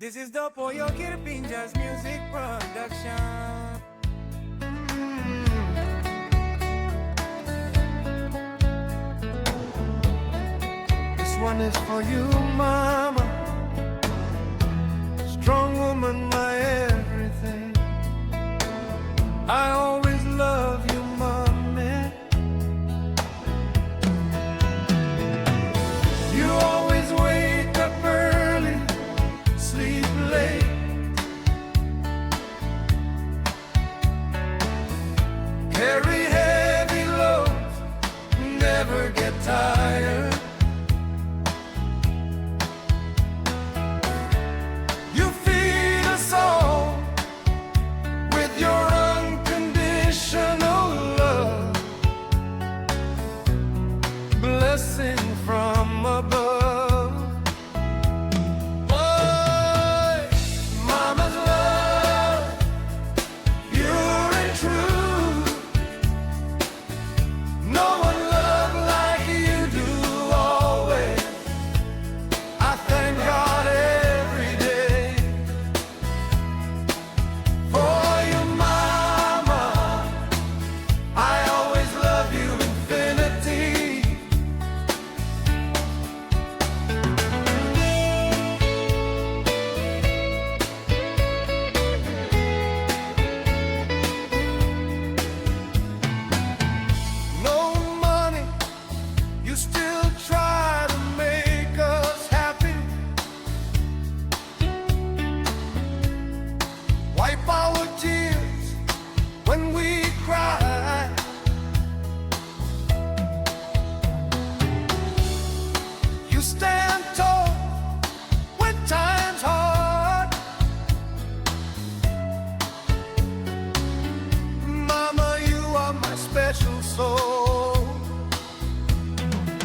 This is the Poyo Kirpinja's music production. This one is for you, mama. Strong woman, my everything. I always love you, mommy. You always wake up early, sleep late. Carry heavy loads, never get tired. You feed us all with your unconditional love, blessing from above. Boy, mama's love, pure and true. No one loved like you do always. I thank God every day for you, mama. I always love you infinity. No money, you still try to make us happy. Wipe our tears when we cry. You stand tall when time's hard. Mama, you are my special soul.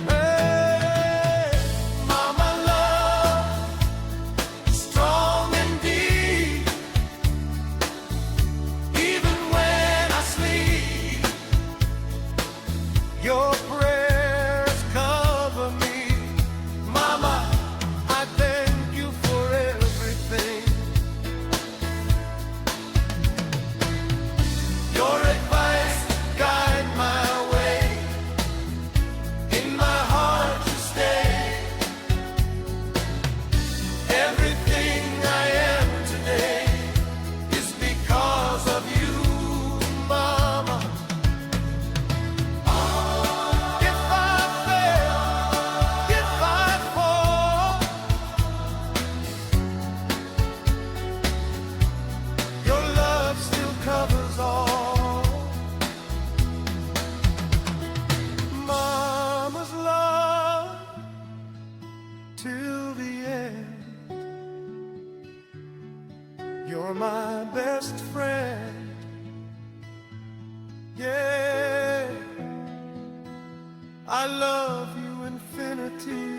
Hey, mama love, strong and deep. Even when I sleep, your prayers cover me. Mama, I thank you for everything. Your advice guide my way. In my heart you stay. Everything I am today is because of you, mama. If I fail, if I fall, your love still covers all. Mama's love till the end. You're my best friend. Yeah, I love you infinity.